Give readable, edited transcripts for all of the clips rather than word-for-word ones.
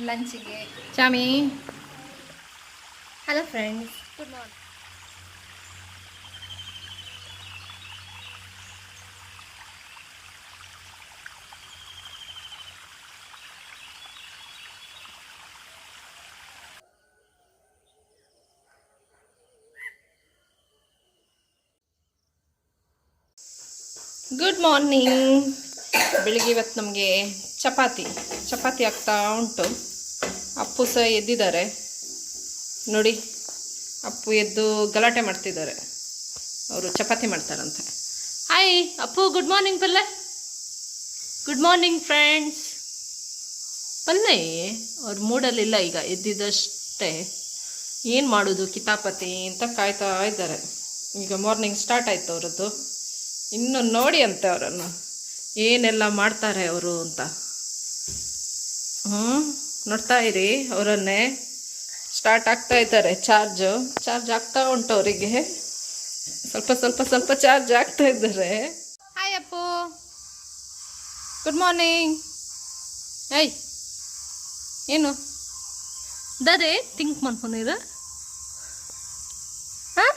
ಲಂಚಿಗೆ ಚಾಮಿ. Hello friends, good morning. Good morning. ಬೆಳಿಗ್ಗೆ ಇವತ್ತು ನಮಗೆ ಚಪಾತಿ ಆಗ್ತಾ ಉಂಟು. ಅಪ್ಪು ಸಹ ಎದ್ದಿದ್ದಾರೆ ನೋಡಿ. ಅಪ್ಪು ಎದ್ದು ಗಲಾಟೆ ಮಾಡ್ತಿದ್ದಾರೆ, ಅವರು ಚಪಾತಿ ಮಾಡ್ತಾರಂತೆ. ಹಾಯ್ ಅಪ್ಪು, ಗುಡ್ ಮಾರ್ನಿಂಗ್ ಪಲ್ಲೆ. Good morning friends. ಪಲ್ಲೆ ಅವ್ರ ಮೂಡಲ್ಲಿಲ್ಲ, ಈಗ ಎದ್ದಿದ್ದಷ್ಟೇ. ಏನು ಮಾಡೋದು ಕಿತಾಪತಿ ಅಂತ ಕಾಯ್ತಾ ಇದ್ದಾರೆ. ಈಗ ಮಾರ್ನಿಂಗ್ ಸ್ಟಾರ್ಟ್ ಆಯಿತು ಅವರದ್ದು. ಇನ್ನು ನೋಡಿ ಅಂತೆ ಅವರನ್ನು ಏನೆಲ್ಲ ಮಾಡ್ತಾರೆ ಅವರು ಅಂತ. ನೋಡ್ತಾ ಇರಿ ಅವರನ್ನೇ. ಸ್ಟಾರ್ಟ್ ಆಗ್ತಾ ಇದ್ದಾರೆ. ಚಾರ್ಜ್ ಆಗ್ತಾ ಉಂಟು ಅವರಿಗೆ. ಸ್ವಲ್ಪ ಚಾರ್ಜ್ ಆಗ್ತಾ ಇದ್ದಾರೆ. Hi Appu, good morning. ಏಯ್ ಏನು ದಾರೆ ಥಿಂಕ್ ಮಾಡ್ಕೊಂಡಿರ? ಹಾಂ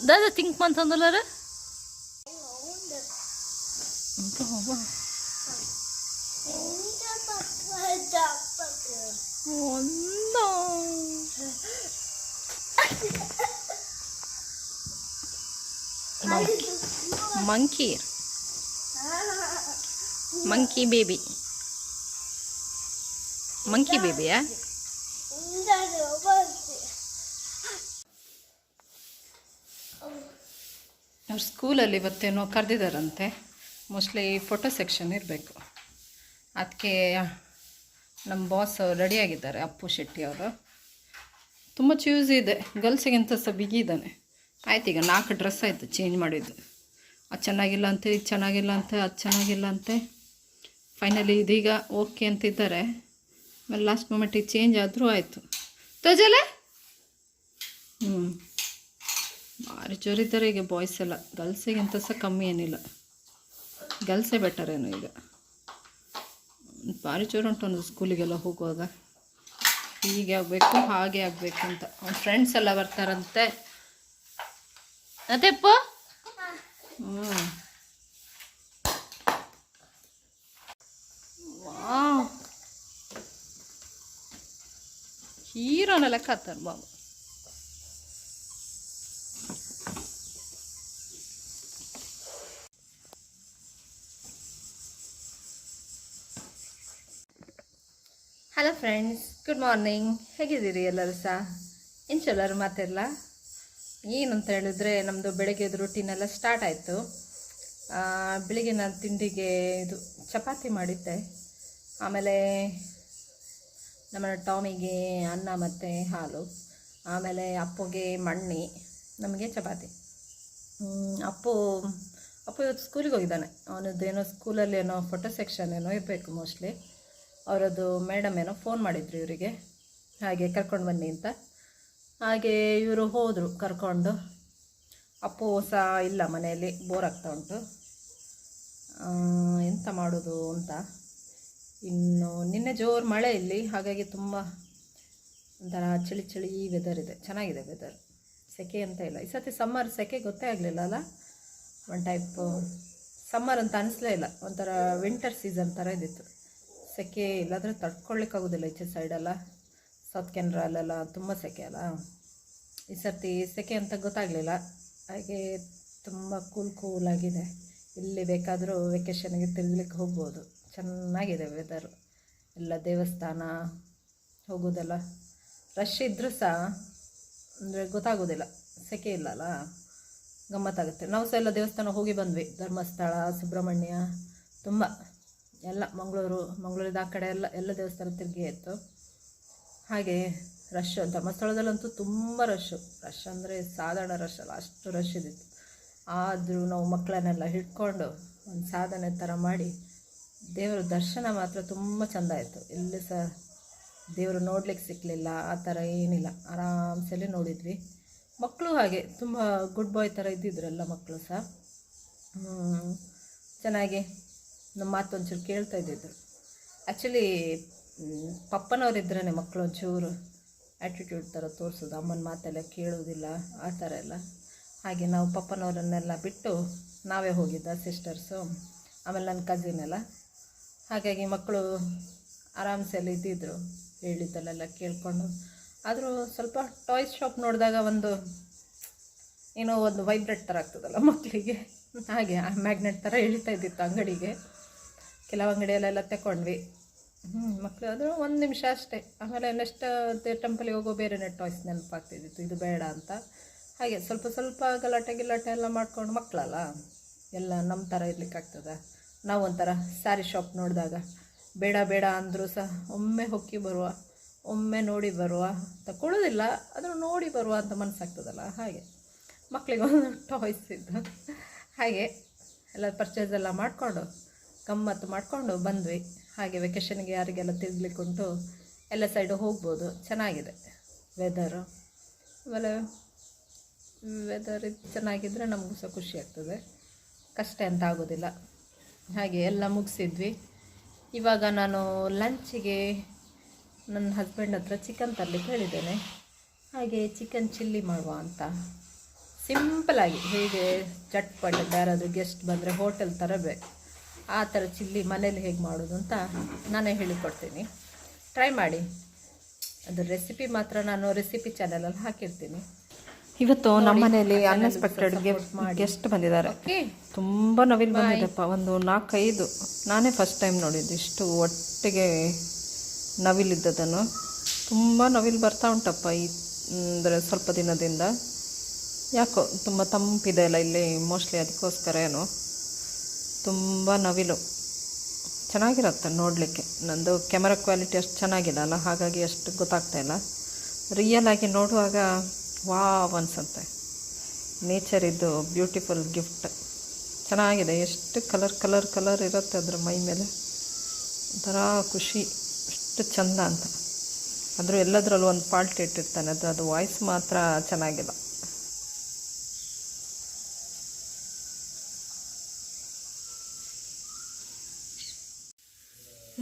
ದಾದ ಥಿಂಕ್ ಮಾಡ್ತಂದಲ್ಲಾರ ಮಂಕಿ ಬೇಬಿಯಾ? ಅವ್ರ ಸ್ಕೂಲಲ್ಲಿ ಇವತ್ತೇನೋ ಕರೆದಿದ್ದಾರಂತೆ. ಮೋಸ್ಟ್ಲಿ ಫೋಟೋ ಸೆಕ್ಷನ್ ಇರಬೇಕು. ಅದಕ್ಕೆ ನಮ್ಮ ಬಾಸ್ ರೆಡಿಯಾಗಿದ್ದಾರೆ, ಅಪ್ಪು ಶೆಟ್ಟಿ ಅವರು. ತುಂಬ ಚೂಸ್ ಇದೆ, ಗರ್ಲ್ಸಿಗಿಂತ ಸಹ ಬಿಗಿದ್ದಾನೆ. ಆಯ್ತು, ಈಗ 4 ಡ್ರೆಸ್ ಆಯಿತು ಚೇಂಜ್ ಮಾಡಿದ್ದು. ಅದು ಚೆನ್ನಾಗಿಲ್ಲ ಅಂತೆ, ಇದು ಚೆನ್ನಾಗಿಲ್ಲ ಅಂತೆ, ಅದು ಚೆನ್ನಾಗಿಲ್ಲ ಅಂತೆ. ಫೈನಲಿ ಇದೀಗ ಓಕೆ ಅಂತಿದ್ದಾರೆ. ಆಮೇಲೆ ಲಾಸ್ಟ್ ಮೂಮೆಂಟಿಗೆ ಚೇಂಜ್ ಆದರೂ ಆಯಿತು. ತೋಜಲೆ ಭಾರಿ ಜೋರಿದ್ದಾರೆ ಈಗ ಬಾಯ್ಸ್ ಎಲ್ಲ. ಗರ್ಲ್ಸಿಗಿಂತ ಸಹ ಕಮ್ಮಿ ಏನಿಲ್ಲ, ಗರ್ಲ್ಸೇ ಬೆಟರ್ ಏನು. ಈಗ ಭಾರಿ ಜೋರು ಉಂಟು ಒಂದು ಸ್ಕೂಲಿಗೆಲ್ಲ ಹೋಗುವಾಗ. ಹೀಗೆ ಆಗಬೇಕು, ಹಾಗೆ ಆಗಬೇಕು ಅಂತ. ಅವ್ನ ಫ್ರೆಂಡ್ಸ್ ಎಲ್ಲ ಬರ್ತಾರಂತೆ. ಅದೇಪ್ಪ ವಾವ್, ಹೀರೋನ ಲೆಕ್ಕ ಹತ್ತಾರೆ ಬಾಬು. Hello friends, good morning. ಹೇಗಿದ್ದೀರಿ ಎಲ್ಲರೂ ಸಹ? ಎಲ್ಲರೂ ಮಾತೆಲ್ಲ ಏನಂತ ಹೇಳಿದ್ರೆ, ನಮ್ಮದು ಬೆಳಗ್ಗೆದು ರೂಟೀನೆಲ್ಲ ಸ್ಟಾರ್ಟ್ ಆಯಿತು. ಬೆಳಿಗ್ಗೆ ನಾನು ತಿಂಡಿಗೆ ಇದು ಚಪಾತಿ ಮಾಡಿದ್ದೆ. ಆಮೇಲೆ ನಮ್ಮ ಟಾಮಿಗೆ ಅನ್ನ ಮತ್ತು ಹಾಲು, ಆಮೇಲೆ ಅಪ್ಪುಗೆ ಮಣ್ಣಿ, ನಮಗೆ ಚಪಾತಿ. ಅಪ್ಪು ಇವತ್ತು ಸ್ಕೂಲಿಗೆ ಹೋಗಿದ್ದಾನೆ. ಅವನದ್ದೇನೋ ಸ್ಕೂಲಲ್ಲಿ ಏನೋ ಫೋಟೋ ಸೆಕ್ಷನ್ ಏನೋ ಇರಬೇಕು ಮೋಸ್ಟ್ಲಿ. ಅವರದ್ದು ಮೇಡಮ್ ಏನೋ ಫೋನ್ ಮಾಡಿದ್ರು ಇವರಿಗೆ, ಹಾಗೆ ಕರ್ಕೊಂಡು ಬನ್ನಿ ಅಂತ. ಹಾಗೆ ಇವರು ಹೋದರು ಕರ್ಕೊಂಡು. ಅಪ್ಪು ಸಹ ಇಲ್ಲ ಮನೆಯಲ್ಲಿ, ಬೋರ್ ಆಗ್ತಾ ಉಂಟು. ಎಂತ ಮಾಡೋದು ಅಂತ. ಇನ್ನು ನಿನ್ನೆ ಜೋರು ಮಳೆ ಇಲ್ಲಿ, ಹಾಗಾಗಿ ತುಂಬ ಒಂಥರ ಚಳಿ ವೆದರ್ ಇದೆ. ಚೆನ್ನಾಗಿದೆ ವೆದರ್, ಸೆಕೆ ಅಂತ ಇಲ್ಲ. ಈ ಸರ್ತಿ ಸಮ್ಮರ್ ಸೆಕೆ ಗೊತ್ತೇ ಆಗಲಿಲ್ಲ ಅಲ್ಲ. ಒನ್ ಟೈಪ್ ಸಮ್ಮರ್ ಅಂತ ಅನಿಸ್ಲೇ ಇಲ್ಲ, ಒಂಥರ ವಿಂಟರ್ ಸೀಸನ್ ಥರ ಇದ್ದಿತ್ತು. ಸೆಕೆ ಇಲ್ಲಾಂದರೆ ತಡ್ಕೊಳ್ಳಿಕ್ಕಾಗೋದಿಲ್ಲ ಈಚೆ ಸೈಡೆಲ್ಲ. ಸೌತ್ ಕೆನರಲ್ಲೆಲ್ಲ ತುಂಬ ಸೆಕೆ ಅಲ್ಲ. ಈ ಸರ್ತಿ ಸೆಕೆ ಅಂತ ಗೊತ್ತಾಗಲಿಲ್ಲ. ಹಾಗೆ ತುಂಬ ಕೂಲಾಗಿದೆ. ಇಲ್ಲಿ ಬೇಕಾದರೂ ವೆಕೇಷನ್ಗೆ ತಿರ್ಗಲಿಕ್ಕೆ ಹೋಗ್ಬೋದು. ಚೆನ್ನಾಗಿದೆ ವೆದರು. ಎಲ್ಲ ದೇವಸ್ಥಾನ ಹೋಗೋದೆಲ್ಲ ರಶ್ ಇದ್ದರೂ ಸಹ ಅಂದರೆ ಗೊತ್ತಾಗೋದಿಲ್ಲ, ಸೆಕೆ ಇಲ್ಲಲ್ಲ, ಗಮ್ಮತ್ತಾಗುತ್ತೆ. ನಾವು ಸಹ ಎಲ್ಲ ದೇವಸ್ಥಾನ ಹೋಗಿ ಬಂದ್ವಿ. ಧರ್ಮಸ್ಥಳ, ಸುಬ್ರಹ್ಮಣ್ಯ, ತುಂಬ ಎಲ್ಲ ಮಂಗಳೂರಿದ ಆ ಕಡೆ ಎಲ್ಲ ದೇವಸ್ಥಾನ ತಿರುಗಿ ಇತ್ತು. ಹಾಗೆ ರಶ್, ಧರ್ಮಸ್ಥಳದಲ್ಲಂತೂ ತುಂಬ ರಶ್ ಅಂದರೆ ಸಾಧಾರಣ ರಶ್ ಅಲ್ಲ, ಅಷ್ಟು ರಶ್ ಇದ್ದಿತ್ತು. ಆದರೂ ನಾವು ಮಕ್ಕಳನ್ನೆಲ್ಲ ಹಿಡ್ಕೊಂಡು ಒಂದು ಸಾಧನೆ ಥರ ಮಾಡಿ ದೇವರ ದರ್ಶನ ಮಾತ್ರ ತುಂಬ ಚೆಂದ ಆಯಿತು. ಎಲ್ಲಿ ಸಹ ದೇವರು ನೋಡ್ಲಿಕ್ಕೆ ಸಿಕ್ಕಲಿಲ್ಲ, ಆ ಥರ ಏನಿಲ್ಲ, ಆರಾಮ್ಸಲ್ಲಿ ನೋಡಿದ್ವಿ. ಮಕ್ಕಳು ಹಾಗೆ ತುಂಬ ಗುಡ್ ಬಾಯ್ ಥರ ಇದ್ದಿದ್ರಲ್ಲ ಮಕ್ಕಳು ಸಹ. ಚೆನ್ನಾಗಿ ನಮ್ಮ ಮಾತು ಒಂಚೂರು ಕೇಳ್ತಾ ಇದ್ದಿದ್ರು. ಆ್ಯಕ್ಚುಲಿ ಪಪ್ಪನವರಿದ್ರೇ ಮಕ್ಕಳು ಒಂಚೂರು ಆ್ಯಟಿಟ್ಯೂಡ್ ಥರ ತೋರಿಸೋದು, ಅಮ್ಮನ ಮಾತೆಲ್ಲ ಕೇಳೋದಿಲ್ಲ ಆ ಥರ ಎಲ್ಲ. ಹಾಗೆ ನಾವು ಪಪ್ಪನವರನ್ನೆಲ್ಲ ಬಿಟ್ಟು ನಾವೇ ಹೋಗಿದ್ದ ಸಿಸ್ಟರ್ಸು, ಆಮೇಲೆ ನನ್ನ ಕಸಿನ್ ಎಲ್ಲ. ಹಾಗಾಗಿ ಮಕ್ಕಳು ಆರಾಮ್ಸೆ ಎಲ್ಲ ಇದ್ದಿದ್ದರು, ಹೇಳಿದ್ದಲ್ಲೆಲ್ಲ ಕೇಳಿಕೊಂಡು. ಆದರೂ ಸ್ವಲ್ಪ ಟಾಯ್ಸ್ ಶಾಪ್ ನೋಡಿದಾಗ ಏನೋ ಒಂದು ವೈಬ್ರೇಟ್ ಥರ ಆಗ್ತದಲ್ಲ ಮಕ್ಕಳಿಗೆ, ಹಾಗೆ ಮ್ಯಾಗ್ನೆಟ್ ಥರ ಎಳಿತಾ ಇದ್ದಿತ್ತು ಅಂಗಡಿಗೆ. ಕೆಲವು ಅಂಗಡಿಯಲ್ಲೆಲ್ಲ ತಗೊಂಡ್ವಿ. ಮಕ್ಕಳು ಅದು 1 ನಿಮಿಷ ಅಷ್ಟೇ. ಆಮೇಲೆ ನೆಕ್ಸ್ಟ್ ಟೆಂಪಲಿಗೆ ಹೋಗೋ ಬೇರೆ ಟಾಯ್ಸ್ ನೆನಪಾಗ್ತಿದ್ದಿತ್ತು, ಇದು ಬೇಡ ಅಂತ. ಹಾಗೆ ಸ್ವಲ್ಪ ಸ್ವಲ್ಪ ಗಲಾಟೆ ಎಲ್ಲ ಮಾಡ್ಕೊಂಡು, ಮಕ್ಕಳಲ್ಲ ಎಲ್ಲ ನಮ್ಮ ಥರ ಇರ್ಲಿಕ್ಕಾಗ್ತದ. ನಾವು ಒಂಥರ ಸ್ಯಾರಿ ಶಾಪ್ ನೋಡಿದಾಗ ಬೇಡ ಬೇಡ ಅಂದರೂ ಸಹ ಒಮ್ಮೆ ಹೊಕ್ಕಿ ಬರುವ, ಒಮ್ಮೆ ನೋಡಿ ಬರುವ, ತಗೊಳ್ಳೋದಿಲ್ಲ ಅದನ್ನು ನೋಡಿ ಬರುವ ಅಂತ ಮನಸ್ಸಾಗ್ತದಲ್ಲ. ಹಾಗೆ ಮಕ್ಕಳಿಗೆ ಒಂದು ಟಾಯ್ಸ್ ಇದ್ದು ಹಾಗೆ ಎಲ್ಲ ಪರ್ಚೇಸ್ ಎಲ್ಲ ಮಾಡಿಕೊಂಡು ಗಮ್ಮತ್ತು ಮಾಡಿಕೊಂಡು ಬಂದ್ವಿ. ಹಾಗೆ ವೆಕೇಷನ್ಗೆ ಯಾರಿಗೆಲ್ಲ ತಿರ್ಗ್ಲಿಕ್ಕುಂಟು ಎಲ್ಲ ಸೈಡು ಹೋಗ್ಬೋದು, ಚೆನ್ನಾಗಿದೆ ವೆದರು. ಆಮೇಲೆ ವೆದರ್ ಚೆನ್ನಾಗಿದ್ದರೆ ನಮಗೂ ಸಹ ಖುಷಿ ಆಗ್ತದೆ, ಕಷ್ಟ ಅಂತ ಆಗೋದಿಲ್ಲ. ಹಾಗೆ ಎಲ್ಲ ಮುಗಿಸಿದ್ವಿ. ಇವಾಗ ನಾನು ಲಂಚಿಗೆ ನನ್ನ ಹಸ್ಬೆಂಡ್ ಹತ್ರ ಚಿಕನ್ ತರಲಿಕ್ಕೆ ಹೇಳಿದ್ದೇನೆ. ಹಾಗೆ ಚಿಕನ್ ಚಿಲ್ಲಿ ಮಾಡುವ ಅಂತ, ಸಿಂಪಲಾಗಿ ಹೇಗೆ ಚಟ್ಪಟ ಯಾರಾದರೂ ಗೆಸ್ಟ್ ಬಂದರೆ ಹೋಟೆಲ್ ತರಬೇಕು ಆ ಥರ ಚಿಲ್ಲಿ ಮನೇಲಿ ಹೇಗೆ ಮಾಡೋದು ಅಂತ ನಾನೇ ಹೇಳಿಕೊಡ್ತೀನಿ, ಟ್ರೈ ಮಾಡಿ. ಅದು ರೆಸಿಪಿ ಮಾತ್ರ ನಾನು ರೆಸಿಪಿ ಚಾನಲಲ್ಲಿ ಹಾಕಿರ್ತೀನಿ. ಇವತ್ತು ನಮ್ಮ ಮನೆಯಲ್ಲಿ ಅನ್ಎಕ್ಸ್ಪೆಕ್ಟೆಡ್ ಗೆಸ್ಟ್ ಬಂದಿದ್ದಾರೆ. ತುಂಬ ನವಿಲು ಬಂದಿದೆಪ್ಪ, ಒಂದು 4-5. ನಾನೇ ಫಸ್ಟ್ ಟೈಮ್ ನೋಡಿದ್ದು ಇಷ್ಟು ಒಟ್ಟಿಗೆ ನವಿಲಿದ್ದದನ್ನು. ತುಂಬ ನವಿಲು ಬರ್ತಾ ಉಂಟಪ್ಪ ಅಂದರೆ ಸ್ವಲ್ಪ ದಿನದಿಂದ. ಯಾಕೋ ತುಂಬ ತಂಪಿದೆ ಅಲ್ಲ ಇಲ್ಲಿ, ಮೋಸ್ಟ್ಲಿ ಅದಕ್ಕೋಸ್ಕರ ಏನೋ ತುಂಬ ನವಿಲು. ಚೆನ್ನಾಗಿರುತ್ತೆ ನೋಡಲಿಕ್ಕೆ. ನಂದು ಕ್ಯಾಮರಾ ಕ್ವಾಲಿಟಿ ಅಷ್ಟು ಚೆನ್ನಾಗಿಲ್ಲ ಅಲ್ಲ, ಹಾಗಾಗಿ ಅಷ್ಟು ಗೊತ್ತಾಗ್ತಾಯಿಲ್ಲ. ರಿಯಲ್ ಆಗಿ ನೋಡುವಾಗ ವಾವ್ ಅನಿಸುತ್ತೆ. ನೇಚರಿದ್ದು ಬ್ಯೂಟಿಫುಲ್ ಗಿಫ್ಟ್, ಚೆನ್ನಾಗಿದೆ. ಎಷ್ಟು ಕಲರ್ ಇರುತ್ತೆ ಅದರ ಮೈ ಮೇಲೆ, ಒಂಥರ ಖುಷಿ, ಎಷ್ಟು ಚಂದ ಅಂತ. ಆದರೂ ಎಲ್ಲದರಲ್ಲೂ ಒಂದು ಫಾಲ್ಟ್ ಇಟ್ಟಿರ್ತಾನೆ, ಅದು ವಾಯ್ಸ್ ಮಾತ್ರ ಚೆನ್ನಾಗಿಲ್ಲ.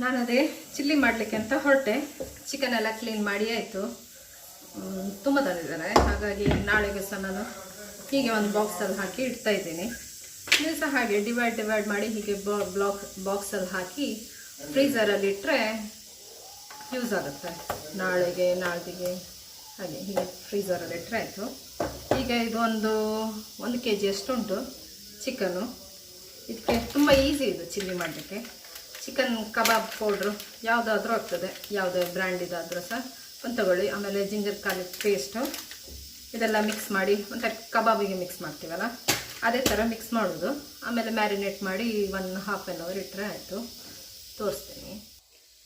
ನಾನು ಅದೇ ಚಿಲ್ಲಿ ಮಾಡಲಿಕ್ಕೆ ಅಂತ ಹೊರಟೆ. ಚಿಕನ್ ಎಲ್ಲ ಕ್ಲೀನ್ ಮಾಡಿ ಆಯಿತು. ತುಂಬ ತಂದಿದ್ದಾರೆ, ಹಾಗಾಗಿ ನಾಳೆಗೆ ಸಹ ನಾನು ಹೀಗೆ ಒಂದು ಬಾಕ್ಸಲ್ಲಿ ಹಾಕಿ ಇಡ್ತಾ ಇದ್ದೀನಿ. ನೀವು ಸಹ ಹಾಗೆ ಡಿವೈಡ್ ಮಾಡಿ ಹೀಗೆ ಬಾಕ್ಸಲ್ಲಿ ಹಾಕಿ ಫ್ರೀಝರಲ್ಲಿ ಇಟ್ಟರೆ ಯೂಸ್ ಆಗುತ್ತೆ. ನಾಳೆಗೆ ನಾಳ್ದಿಗೆ ಹಾಗೆ ಹೀಗೆ ಫ್ರೀಝರಲ್ಲಿ ಇಟ್ಟರೆ ಆಯಿತು. ಈಗ ಇದು ಒಂದು kg ಅಷ್ಟುಂಟು ಚಿಕನ್ನು. ಇದಕ್ಕೆ ತುಂಬ ಈಸಿ ಇದು ಚಿಲ್ಲಿ ಮಾಡಲಿಕ್ಕೆ. ಚಿಕನ್ ಕಬಾಬ್ ಪೌಡ್ರು ಯಾವುದಾದ್ರೂ ಆಗ್ತದೆ, ಯಾವುದೇ ಬ್ರ್ಯಾಂಡಿದಾದರೂ ಸಹ ಒಂದು ತಗೊಳ್ಳಿ. ಆಮೇಲೆ ಜಿಂಜರ್ ಗಾರ್ಲಿಕ್ ಪೇಸ್ಟು ಇದೆಲ್ಲ ಮಿಕ್ಸ್ ಮಾಡಿ, ಒಂಥರ ಕಬಾಬಿಗೆ ಮಿಕ್ಸ್ ಮಾಡ್ತೀವಲ್ಲ ಅದೇ ಥರ ಮಿಕ್ಸ್ ಮಾಡೋದು. ಆಮೇಲೆ ಮ್ಯಾರಿನೇಟ್ ಮಾಡಿ 1.5 hour ಇಟ್ಟರೆ ಆಯಿತು. ತೋರಿಸ್ತೀನಿ.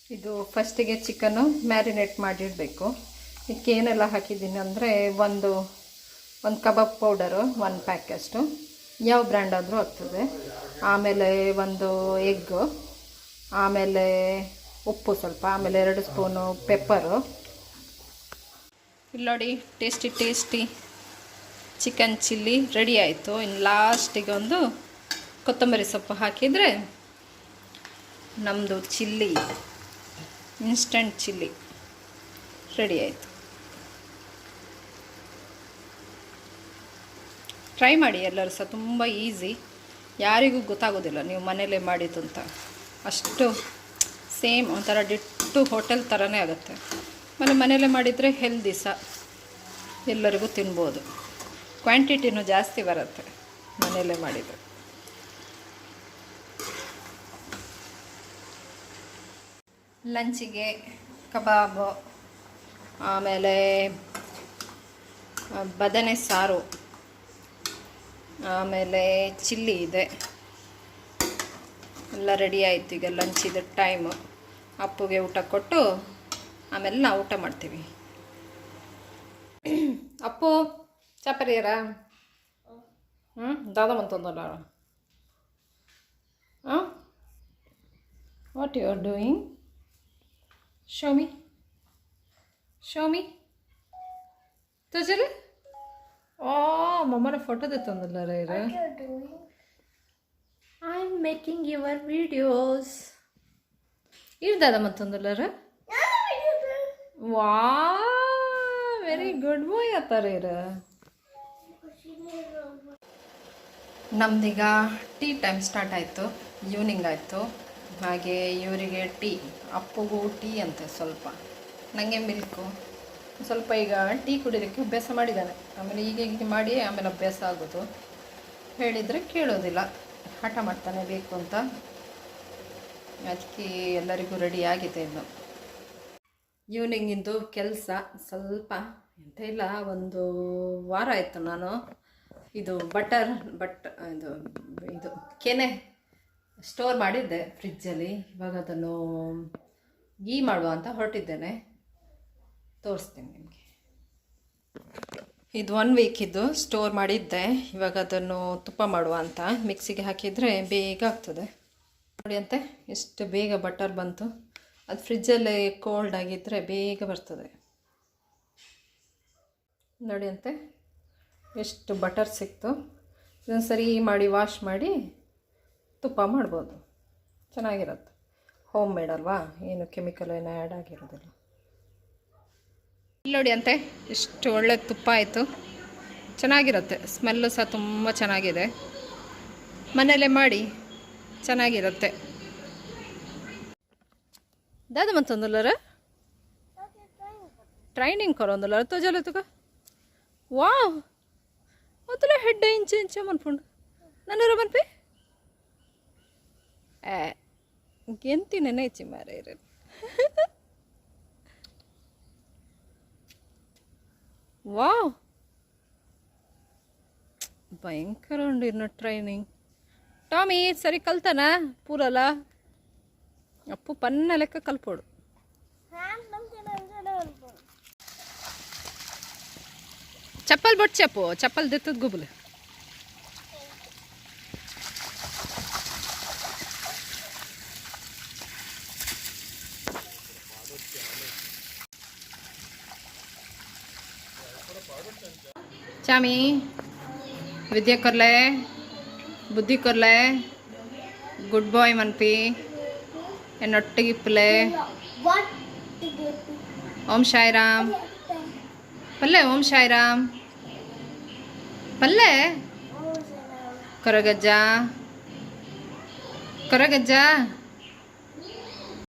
ಇದು ಫಸ್ಟಿಗೆ ಚಿಕನ್ನು ಮ್ಯಾರಿನೇಟ್ ಮಾಡಿಡಬೇಕು. ಇದಕ್ಕೆ ಏನೆಲ್ಲ ಹಾಕಿದ್ದೀನಿ ಅಂದರೆ ಒಂದು ಕಬಾಬ್ ಪೌಡರು 1 ಪ್ಯಾಕಷ್ಟು, ಯಾವ ಬ್ರ್ಯಾಂಡ್ ಆದರೂ ಆಗ್ತದೆ. ಆಮೇಲೆ ಒಂದು ಎಗ್ಗು, ಆಮೇಲೆ ಉಪ್ಪು ಸ್ವಲ್ಪ, ಆಮೇಲೆ 2 ಸ್ಪೂನು ಪೆಪ್ಪರು. ಇಲ್ಲಿ ನೋಡಿ, ಟೇಸ್ಟಿ ಚಿಕನ್ ಚಿಲ್ಲಿ ರೆಡಿ ಆಯಿತು. ಇನ್ನು ಲಾಸ್ಟಿಗೆ ಒಂದು ಕೊತ್ತಂಬರಿ ಸೊಪ್ಪು ಹಾಕಿದರೆ ನಮ್ಮದು ಚಿಲ್ಲಿ, ಇನ್ಸ್ಟಂಟ್ ಚಿಲ್ಲಿ ರೆಡಿ ಆಯಿತು. ಟ್ರೈ ಮಾಡಿ ಎಲ್ಲರೂ ಸಹ, ತುಂಬ ಈಸಿ, ಯಾರಿಗೂ ಗೊತ್ತಾಗೋದಿಲ್ಲ ನೀವು ಮನೇಲೇ ಮಾಡಿದ್ದು ಅಂತ. ಅಷ್ಟು ಸೇಮ್ ಒಂಥರ ಡಿಟ್ಟು ಹೋಟೆಲ್ ಥರನೇ ಆಗುತ್ತೆ. ಆಮೇಲೆ ಮನೇಲೇ ಮಾಡಿದರೆ ಹೆಲ್ದಿ ಸಹ, ಎಲ್ಲರಿಗೂ ತಿನ್ಬೋದು. ಕ್ವಾಂಟಿಟಿನೂ ಜಾಸ್ತಿ ಬರುತ್ತೆ ಮನೇಲೇ ಮಾಡಿದರೆ. ಲಂಚಿಗೆ ಕಬಾಬು, ಆಮೇಲೆ ಬದನೆ ಸಾರು, ಆಮೇಲೆ ಚಿಲ್ಲಿ ಇದೆ, ಎಲ್ಲ ರೆಡಿ ಆಯಿತು. ಈಗ ಲಂಚಿದ ಟೈಮು. ಅಪ್ಪುಗೆ ಊಟ ಕೊಟ್ಟು ಆಮೇಲೆ ನಾವು ಊಟ ಮಾಡ್ತೀವಿ. ಅಪ್ಪು ಚಾಪರಿಯರಾ ದಾದ ಮಂತಂದಲ್ಲ. What you are doing? Show me ತುಜಲ್. ಮಮ್ಮನ ಫೋಟೋ ತೆತ್ತಂದಲ್ಲ ರೈರ. I am making your videos. ಇರ್ದಾದ ಮತ್ತೊಂದುಲ್ಲರ ವಾ ವೆರಿ ಗುಡ್ ಬಾಯ್ ಆತರ ಇರ. ನಮ್ದೀಗ ಟೀ ಟೈಮ್ ಸ್ಟಾರ್ಟ್ ಆಯಿತು, ಈವ್ನಿಂಗ್ ಆಯಿತು. ಹಾಗೆ ಇವರಿಗೆ ಟೀ, ಅಪ್ಪಗೂ ಟೀ ಅಂತೆ ಸ್ವಲ್ಪ, ನನಗೆ ಮಿಲ್ಕು ಸ್ವಲ್ಪ. ಈಗ ಟೀ ಕುಡಿಯೋದಕ್ಕೆ ಅಭ್ಯಾಸ ಮಾಡಿದ್ದಾನೆ. ಆಮೇಲೆ ಈಗ ಮಾಡಿ ಆಮೇಲೆ ಅಭ್ಯಾಸ ಆಗೋದು. ಹೇಳಿದರೆ ಕೇಳೋದಿಲ್ಲ, ಹಠ ಮಾಡ್ತಾನೆ ಬೇಕು ಅಂತ. ಅದಕ್ಕೆ ಎಲ್ಲರಿಗೂ ರೆಡಿ ಆಗಿದೆ. ಇನ್ನು ಈವ್ನಿಂಗಿಂದು ಕೆಲಸ ಸ್ವಲ್ಪ ಎಂತ ಇಲ್ಲ. ಒಂದು ವಾರ ಆಯಿತು ನಾನು ಇದು ಇದು ಕೆನೆ ಸ್ಟೋರ್ ಮಾಡಿದ್ದೆ ಫ್ರಿಜ್ಜಲ್ಲಿ. ಇವಾಗ ಅದನ್ನು ಗೀ ಮಾಡುವ ಅಂತ ಹೊರಟಿದ್ದೇನೆ, ತೋರಿಸ್ತೀನಿ ನಿಮಗೆ. ಇದು 1 ವೀಕಿದ್ದು ಸ್ಟೋರ್ ಮಾಡಿದ್ದೆ. ಇವಾಗ ಅದನ್ನು ತುಪ್ಪ ಮಾಡುವ ಅಂತ ಮಿಕ್ಸಿಗೆ ಹಾಕಿದರೆ ಬೇಗ ಆಗ್ತದೆ. ನೋಡಿ ಅಂತೆ ಎಷ್ಟು ಬೇಗ ಬಟರ್ ಬಂತು. ಅದು ಫ್ರಿಜ್ಜಲ್ಲೇ ಕೋಲ್ಡ್ ಆಗಿದ್ದರೆ ಬೇಗ ಬರ್ತದೆ. ನೋಡಿ ಅಂತೆ ಎಷ್ಟು ಬಟರ್ ಸಿಕ್ತು. ಇದನ್ನು ಸರಿ ಮಾಡಿ ವಾಶ್ ಮಾಡಿ ತುಪ್ಪ ಮಾಡ್ಬೋದು, ಚೆನ್ನಾಗಿರುತ್ತೆ. ಹೋಮ್ ಮೇಡ್ ಅಲ್ವಾ, ಏನು ಕೆಮಿಕಲ್ ಏನೋ ಆ್ಯಡ್ ಆಗಿರೋದಿಲ್ಲ. ಇಲ್ಲಿ ನೋಡಿ ಅಂತೆ ಎಷ್ಟು ಒಳ್ಳೆ ತುಪ್ಪ ಆಯಿತು, ಚೆನ್ನಾಗಿರುತ್ತೆ. ಸ್ಮೆಲ್ಲು ಸಹ ತುಂಬ ಚೆನ್ನಾಗಿದೆ. ಮನೆಯಲ್ಲೇ ಮಾಡಿ ಚೆನ್ನಾಗಿರುತ್ತೆ. दादा मत ट्रैनिंग करो तो जल तुका वाह अतला हेड इंच इंच मनपुंड नन्नूर मनपे गेंती नेने इच्ची मारे वाह भयंकर उंड ट्रैनिंग टॉमी सरी कल्ताना पूरला अप्पू पन्न लेक्क कल्पोडु चप्पल बट चप्पो चप्पल देतद गुबुल चामी विद्या करले बुद्धि करले गुड बॉय मनपी नट्टिगिप्पले ओम साईराम पल्ले ओम साईराम पल्ले करगज्जा करगज्जा